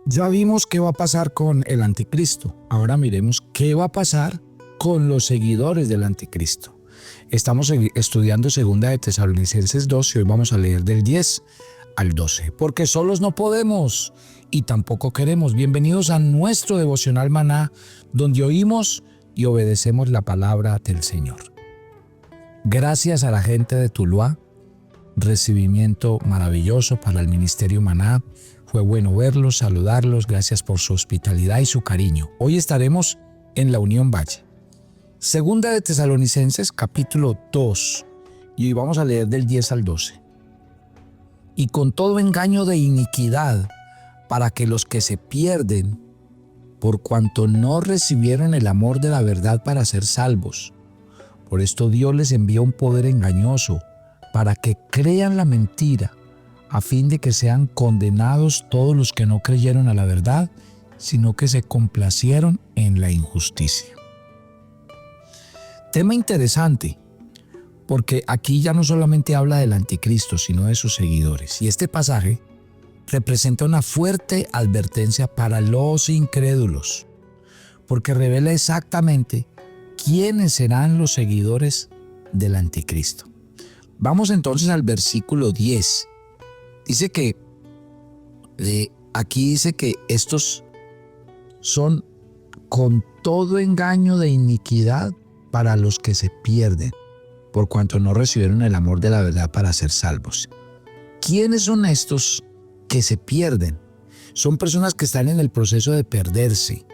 Ya vimos qué va a pasar con el anticristo. Ahora miremos qué va a pasar con los seguidores del anticristo. Estamos estudiando 2 Tesalonicenses 2 y hoy vamos a leer del 10 al 12. Porque solos no podemos y tampoco queremos. Bienvenidos a nuestro devocional Maná, donde oímos y obedecemos la palabra del Señor. Gracias a la gente de Tuluá, recibimiento maravilloso para el Ministerio Maná. Fue bueno verlos, saludarlos, gracias por su hospitalidad y su cariño. Hoy estaremos en la Unión Valle. 2 Tesalonicenses capítulo 2 y hoy vamos a leer del 10 al 12. Y con todo engaño de iniquidad, para que los que se pierden, por cuanto no recibieron el amor de la verdad para ser salvos. Por esto Dios les envía un poder engañoso, para que crean la mentira, a fin de que sean condenados todos los que no creyeron a la verdad, sino que se complacieron en la injusticia. Tema interesante, porque aquí ya no solamente habla del anticristo, sino de sus seguidores. Y este pasaje representa una fuerte advertencia para los incrédulos, porque revela exactamente quiénes serán los seguidores del anticristo. Vamos entonces al versículo 10. Aquí dice que estos son con todo engaño de iniquidad para los que se pierden, por cuanto no recibieron el amor de la verdad para ser salvos. ¿Quiénes son estos que se pierden? Son personas que están en el proceso de perderse.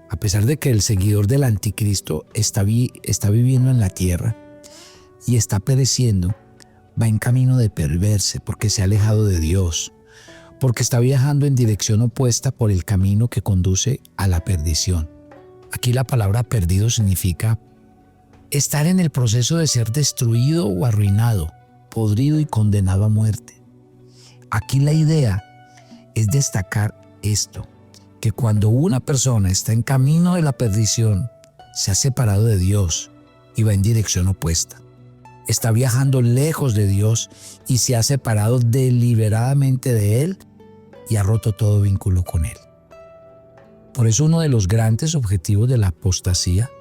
A pesar de que el seguidor del anticristo está viviendo en la tierra y está pereciendo, va en camino de perderse porque se ha alejado de Dios, porque está viajando en dirección opuesta por el camino que conduce a la perdición. Aquí la palabra perdido significa estar en el proceso de ser destruido o arruinado, podrido y condenado a muerte. Aquí la idea es destacar esto, que cuando una persona está en camino de la perdición, se ha separado de Dios y va en dirección opuesta. Está viajando lejos de Dios y se ha separado deliberadamente de Él y ha roto todo vínculo con Él. Por eso uno de los grandes objetivos de la apostasía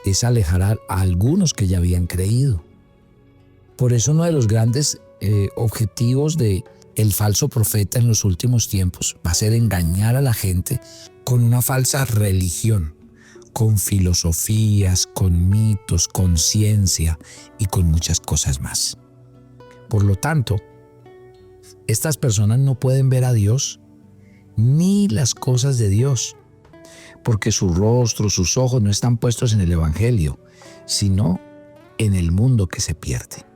es alejar a algunos que ya habían creído. Por eso uno de los grandes objetivos del falso profeta en los últimos tiempos va a ser engañar a la gente con una falsa religión, con filosofías, con mitos, con ciencia y con muchas cosas más. Por lo tanto, estas personas no pueden ver a Dios ni las cosas de Dios, porque su rostro, sus ojos no están puestos en el Evangelio, sino en el mundo que se pierde.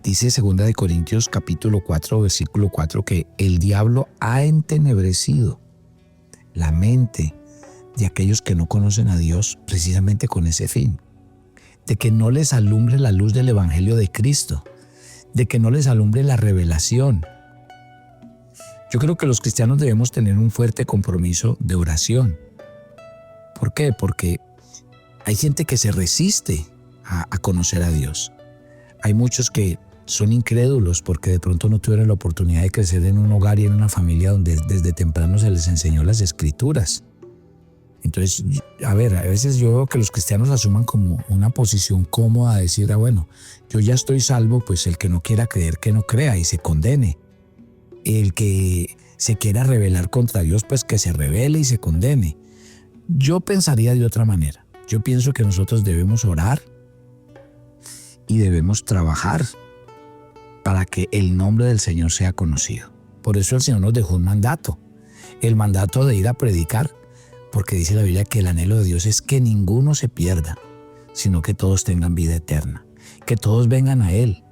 Dice 2 Corintios capítulo 4, versículo 4, que el diablo ha entenebrecido la mente de aquellos que no conocen a Dios precisamente con ese fin, de que no les alumbre la luz del Evangelio de Cristo, de que no les alumbre la revelación. Yo creo que los cristianos debemos tener un fuerte compromiso de oración. ¿Por qué? Porque hay gente que se resiste a conocer a Dios. Hay muchos que son incrédulos porque de pronto no tuvieron la oportunidad de crecer en un hogar y en una familia donde desde temprano se les enseñó las Escrituras. Entonces, a veces yo veo que los cristianos asuman como una posición cómoda de decir, bueno, yo ya estoy salvo, pues el que no quiera creer, que no crea y se condene. El que se quiera rebelar contra Dios, pues que se rebele y se condene. Yo pensaría de otra manera. Yo pienso que nosotros debemos orar y debemos trabajar para que el nombre del Señor sea conocido. Por eso el Señor nos dejó un mandato, el mandato de ir a predicar, porque dice la Biblia que el anhelo de Dios es que ninguno se pierda, sino que todos tengan vida eterna, que todos vengan a Él.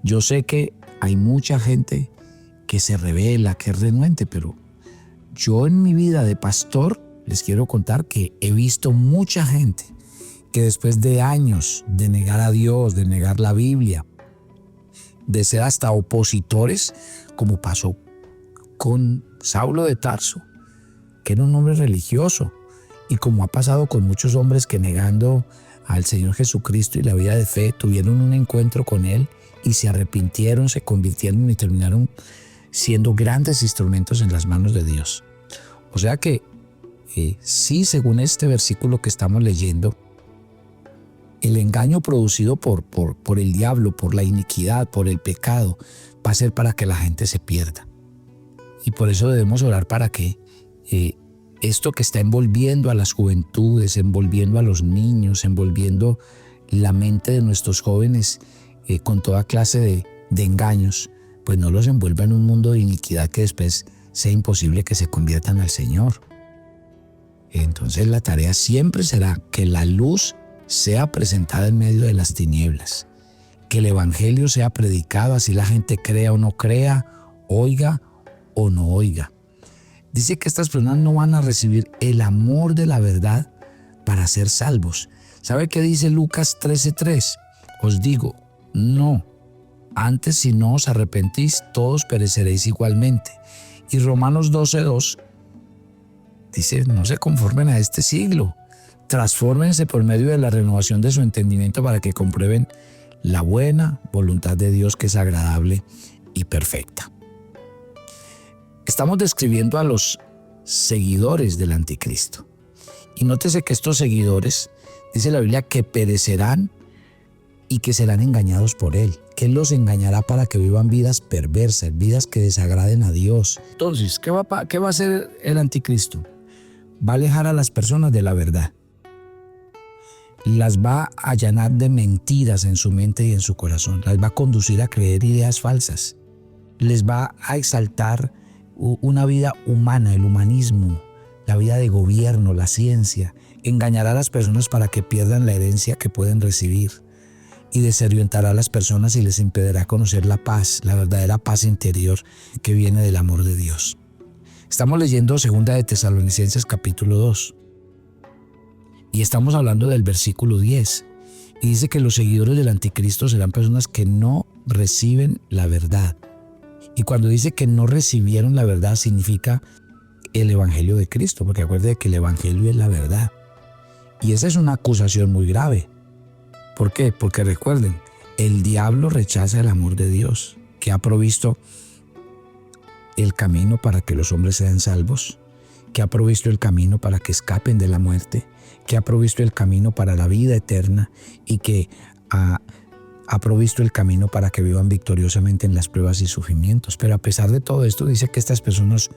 Yo sé que hay mucha gente que se rebela, que es renuente, pero yo en mi vida de pastor les quiero contar que he visto mucha gente que después de años de negar a Dios, de negar la Biblia, de ser hasta opositores, como pasó con Saulo de Tarso, que era un hombre religioso, y como ha pasado con muchos hombres que negando al Señor Jesucristo y la vida de fe, tuvieron un encuentro con Él y se arrepintieron, se convirtieron y terminaron siendo grandes instrumentos en las manos de Dios. O sea que sí, según este versículo que estamos leyendo, el engaño producido por el diablo, por la iniquidad, por el pecado, va a ser para que la gente se pierda. Y por eso debemos orar para que esto que está envolviendo a las juventudes, envolviendo a los niños, envolviendo la mente de nuestros jóvenes con toda clase de engaños, pues no los envuelva en un mundo de iniquidad que después sea imposible que se conviertan al Señor. Entonces la tarea siempre será que la luz sea presentada en medio de las tinieblas, que el evangelio sea predicado, así la gente crea o no crea, oiga o no oiga. Dice que estas personas no van a recibir el amor de la verdad para ser salvos. ¿Sabe qué dice Lucas 13:3? Os digo, no, antes si no os arrepentís, todos pereceréis igualmente. Y Romanos 12:2 dice, no se conformen a este siglo, transfórmense por medio de la renovación de su entendimiento para que comprueben la buena voluntad de Dios, que es agradable y perfecta. Estamos describiendo a los seguidores del anticristo. Y nótese que estos seguidores, dice la Biblia, que perecerán y que serán engañados por él, que él los engañará para que vivan vidas perversas, vidas que desagraden a Dios. Entonces, ¿qué va a hacer el anticristo? Va a alejar a las personas de la verdad. Las va a llenar de mentiras en su mente y en su corazón. Las va a conducir a creer ideas falsas. Les va a exaltar una vida humana, el humanismo, la vida de gobierno, la ciencia. Engañará a las personas para que pierdan la herencia que pueden recibir. Y desorientará a las personas y les impedirá conocer la paz, la verdadera paz interior que viene del amor de Dios. Estamos leyendo 2 de Tesalonicenses capítulo 2 y estamos hablando del versículo 10 y dice que los seguidores del anticristo serán personas que no reciben la verdad. Y cuando dice que no recibieron la verdad significa el evangelio de Cristo, porque acuérdense que el evangelio es la verdad. Y esa es una acusación muy grave. ¿Por qué? Porque recuerden, el diablo rechaza el amor de Dios, que ha provisto el camino para que los hombres sean salvos, que ha provisto el camino para que escapen de la muerte, que ha provisto el camino para la vida eterna y que ha provisto el camino para que vivan victoriosamente en las pruebas y sufrimientos. Pero a pesar de todo esto, dice que estas personas,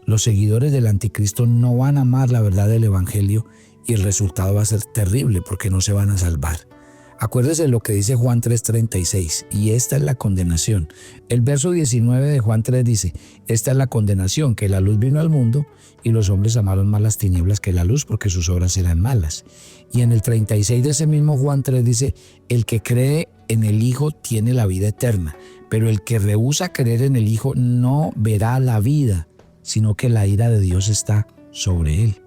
los seguidores del anticristo, no van a amar la verdad del evangelio y el resultado va a ser terrible porque no se van a salvar. Acuérdese lo que dice Juan 3:36, y esta es la condenación. El verso 19 de Juan 3 dice, esta es la condenación, que la luz vino al mundo y los hombres amaron más las tinieblas que la luz porque sus obras eran malas. Y en el 36 de ese mismo Juan 3 dice, el que cree en el Hijo tiene la vida eterna, pero el que rehúsa creer en el Hijo no verá la vida, sino que la ira de Dios está sobre él.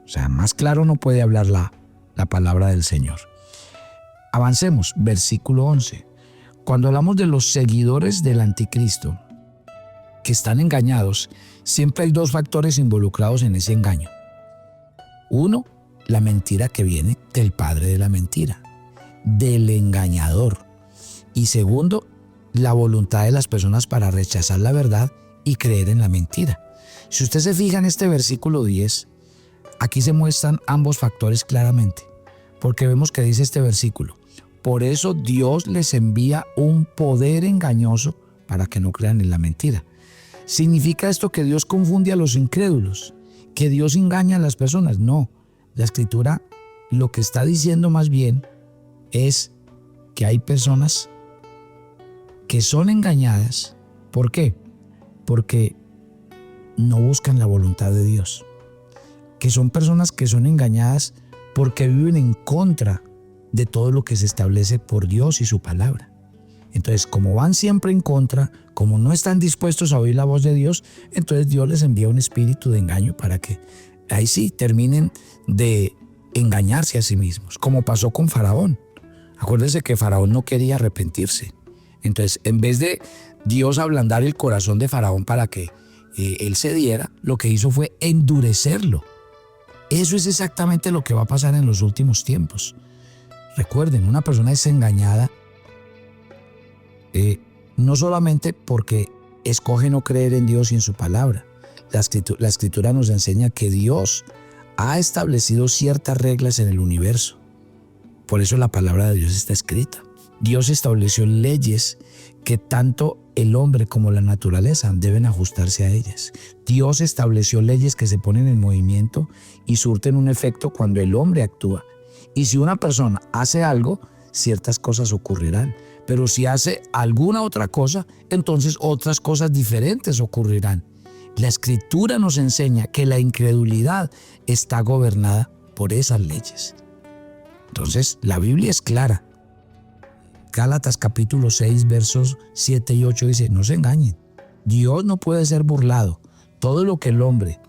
O sea, más claro no puede hablar la palabra del Señor. Avancemos, versículo 11. Cuando hablamos de los seguidores del anticristo que están engañados, siempre hay 2 factores involucrados en ese engaño. Uno, la mentira que viene del padre de la mentira, del engañador. Y segundo, la voluntad de las personas para rechazar la verdad y creer en la mentira. Si usted se fija en este versículo 10, aquí se muestran ambos factores claramente, porque vemos que dice este versículo, por eso Dios les envía un poder engañoso para que no crean en la mentira. ¿Significa esto que Dios confunde a los incrédulos? ¿Que Dios engaña a las personas? No, la Escritura lo que está diciendo más bien es que hay personas que son engañadas. ¿Por qué? Porque no buscan la voluntad de Dios. Que son personas que son engañadas porque viven en contra de todo lo que se establece por Dios y su palabra. Entonces, como van siempre en contra, como no están dispuestos a oír la voz de Dios, entonces Dios les envía un espíritu de engaño para que ahí sí terminen de engañarse a sí mismos, como pasó con Faraón. Acuérdense que Faraón no quería arrepentirse. Entonces, en vez de Dios ablandar el corazón de Faraón para que él cediera, lo que hizo fue endurecerlo. Eso es exactamente lo que va a pasar en los últimos tiempos. Recuerden, una persona es engañada no solamente porque escoge no creer en Dios y en su palabra. La escritura nos enseña que Dios ha establecido ciertas reglas en el universo. Por eso la palabra de Dios está escrita. Dios estableció leyes que tanto el hombre como la naturaleza deben ajustarse a ellas. Dios estableció leyes que se ponen en movimiento y surten un efecto cuando el hombre actúa. Y si una persona hace algo, ciertas cosas ocurrirán. Pero si hace alguna otra cosa, entonces otras cosas diferentes ocurrirán. La Escritura nos enseña que la incredulidad está gobernada por esas leyes. Entonces, la Biblia es clara. Gálatas capítulo 6, versos 7 y 8 dice, no se engañen. Dios no puede ser burlado. Todo lo que el hombre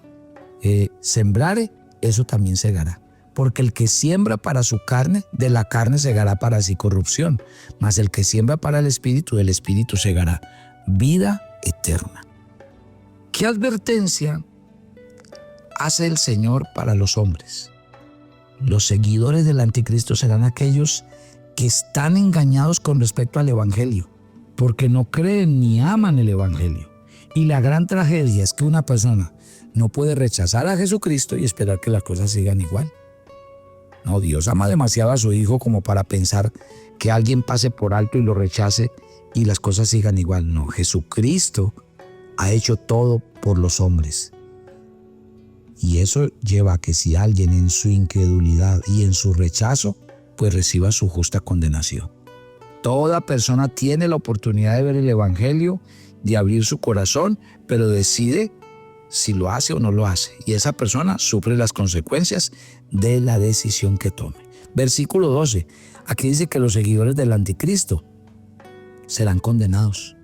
sembrare, eso también segará. Porque el que siembra para su carne, de la carne segará para sí corrupción. Mas el que siembra para el Espíritu, del Espíritu segará vida eterna. ¿Qué advertencia hace el Señor para los hombres? Los seguidores del anticristo serán aquellos que están engañados con respecto al Evangelio, porque no creen ni aman el Evangelio. Y la gran tragedia es que una persona no puede rechazar a Jesucristo y esperar que las cosas sigan igual. No, Dios ama demasiado a su Hijo como para pensar que alguien pase por alto y lo rechace y las cosas sigan igual. No, Jesucristo ha hecho todo por los hombres. Y eso lleva a que si alguien en su incredulidad y en su rechazo, pues reciba su justa condenación. Toda persona tiene la oportunidad de ver el Evangelio, de abrir su corazón, pero decide si lo hace o no lo hace. Y esa persona sufre las consecuencias de la decisión que tome. Versículo 12. Aquí dice que los seguidores del anticristo serán condenados,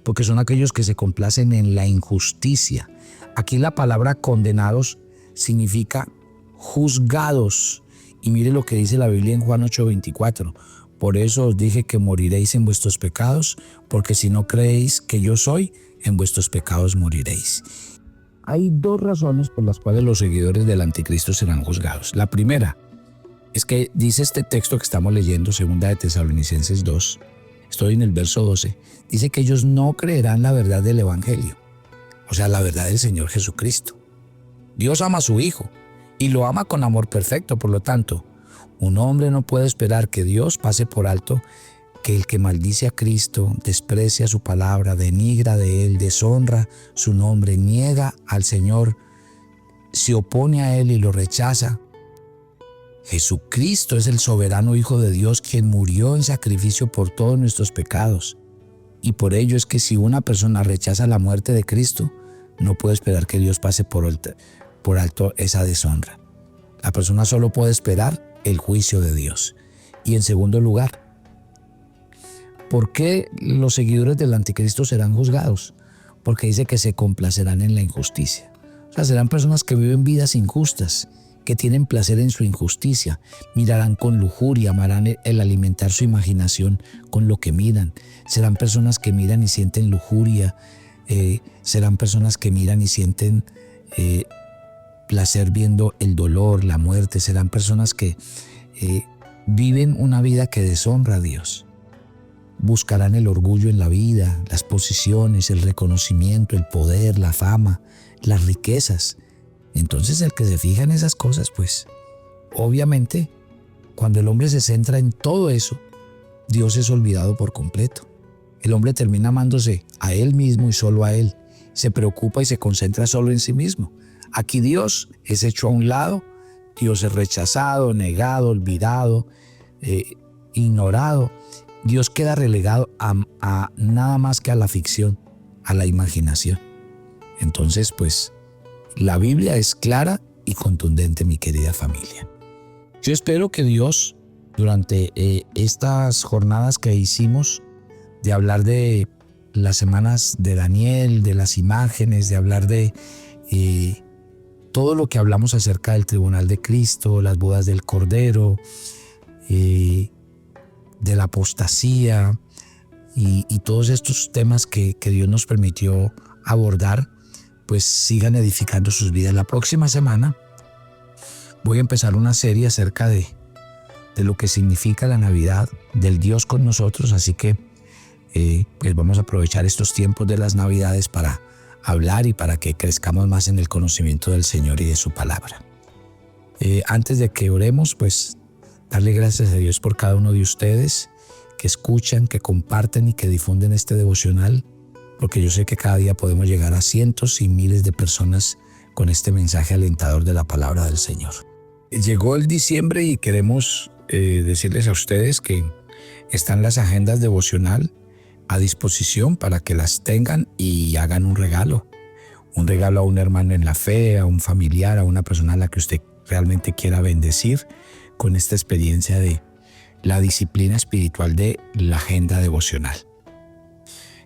porque son aquellos que se complacen en la injusticia. Aquí la palabra condenados significa juzgados. Y mire lo que dice la Biblia en Juan 8:24. Por eso os dije que moriréis en vuestros pecados, porque si no creéis que yo soy, en vuestros pecados moriréis. Hay dos razones por las cuales los seguidores del anticristo serán juzgados. La primera es que dice este texto que estamos leyendo, 2 de Tesalonicenses 2, estoy en el verso 12, dice que ellos no creerán la verdad del Evangelio, o sea, la verdad del Señor Jesucristo. Dios ama a su Hijo y lo ama con amor perfecto, por lo tanto, un hombre no puede esperar que Dios pase por alto que el que maldice a Cristo, desprecia su palabra, denigra de Él, deshonra su nombre, niega al Señor, se opone a Él y lo rechaza. Jesucristo es el soberano Hijo de Dios quien murió en sacrificio por todos nuestros pecados. Y por ello es que si una persona rechaza la muerte de Cristo, no puede esperar que Dios pase por alto esa deshonra. La persona solo puede esperar el juicio de Dios. Y en segundo lugar, ¿por qué los seguidores del anticristo serán juzgados? Porque dice que se complacerán en la injusticia. O sea, serán personas que viven vidas injustas, que tienen placer en su injusticia, mirarán con lujuria, amarán el alimentar su imaginación con lo que miran. Serán personas que miran y sienten lujuria, serán personas que miran y sienten placer viendo el dolor, la muerte. Serán personas que viven una vida que deshonra a Dios. Buscarán el orgullo en la vida, las posiciones, el reconocimiento, el poder, la fama, las riquezas. Entonces el que se fija en esas cosas, pues obviamente cuando el hombre se centra en todo eso, Dios es olvidado por completo. El hombre termina amándose a él mismo y solo a él. Se preocupa y se concentra solo en sí mismo. Aquí Dios es hecho a un lado, Dios es rechazado, negado, olvidado, ignorado. Dios queda relegado a nada más que a la ficción, a la imaginación. Entonces, pues, la Biblia es clara y contundente, mi querida familia. Yo espero que Dios, durante estas jornadas que hicimos, de hablar de las semanas de Daniel, de las imágenes, de hablar de todo lo que hablamos acerca del tribunal de Cristo, las bodas del Cordero, de la apostasía y todos estos temas que Dios nos permitió abordar, pues sigan edificando sus vidas. La próxima semana voy a empezar una serie acerca de lo que significa la Navidad, del Dios con nosotros, así que pues vamos a aprovechar estos tiempos de las Navidades para hablar y para que crezcamos más en el conocimiento del Señor y de su palabra. Antes de que oremos, pues darle gracias a Dios por cada uno de ustedes que escuchan, que comparten y que difunden este devocional, porque yo sé que cada día podemos llegar a cientos y miles de personas con este mensaje alentador de la palabra del Señor. Llegó el diciembre y queremos decirles a ustedes que están las agendas devocional a disposición para que las tengan y hagan un regalo a un hermano en la fe, a un familiar, a una persona a la que usted realmente quiera bendecir con esta experiencia de la disciplina espiritual de la agenda devocional.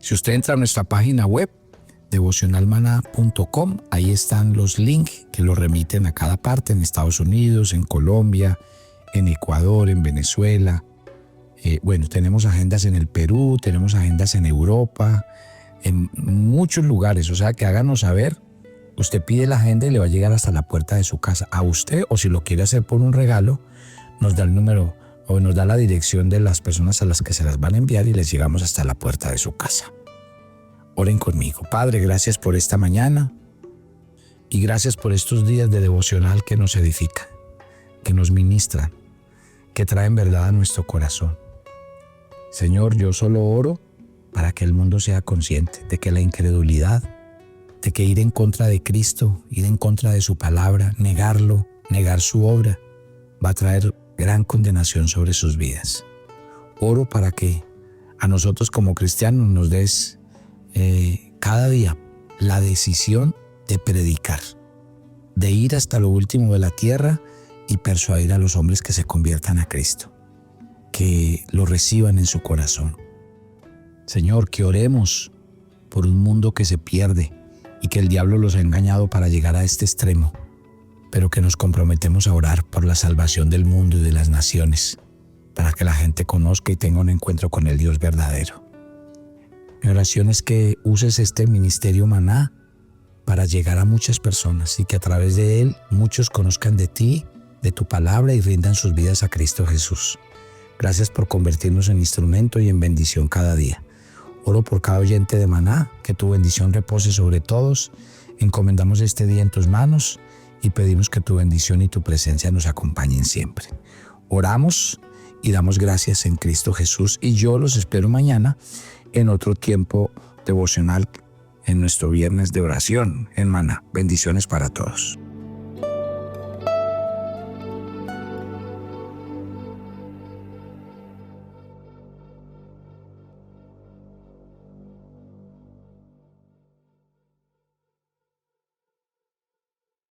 Si usted entra a nuestra página web, devocionalmaná.com, ahí están los links que lo remiten a cada parte, en Estados Unidos, en Colombia, en Ecuador, en Venezuela. Tenemos agendas en el Perú, tenemos agendas en Europa, en muchos lugares, o sea que háganos saber. Usted pide la agenda y le va a llegar hasta la puerta de su casa a usted, o si lo quiere hacer por un regalo, nos da el número o nos da la dirección de las personas a las que se las van a enviar y les llegamos hasta la puerta de su casa. Oren conmigo. Padre, gracias por esta mañana y gracias por estos días de devocional que nos edifican, que nos ministran, que traen verdad a nuestro corazón. Señor, yo solo oro para que el mundo sea consciente de que la incredulidad, de que ir en contra de Cristo, ir en contra de su palabra, negarlo, negar su obra, va a traer gran condenación sobre sus vidas. Oro para que a nosotros como cristianos nos des cada día la decisión de predicar, de ir hasta lo último de la tierra y persuadir a los hombres que se conviertan a Cristo, que lo reciban en su corazón. Señor, que oremos por un mundo que se pierde y que el diablo los ha engañado para llegar a este extremo, pero que nos comprometemos a orar por la salvación del mundo y de las naciones, para que la gente conozca y tenga un encuentro con el Dios verdadero. Mi oración es que uses este ministerio Maná para llegar a muchas personas y que a través de él muchos conozcan de ti, de tu palabra y rindan sus vidas a Cristo Jesús. Gracias por convertirnos en instrumento y en bendición cada día. Oro por cada oyente de Maná, que tu bendición repose sobre todos. Encomendamos este día en tus manos y pedimos que tu bendición y tu presencia nos acompañen siempre. Oramos y damos gracias en Cristo Jesús, y yo los espero mañana en otro tiempo devocional en nuestro viernes de oración en Maná. Bendiciones para todos.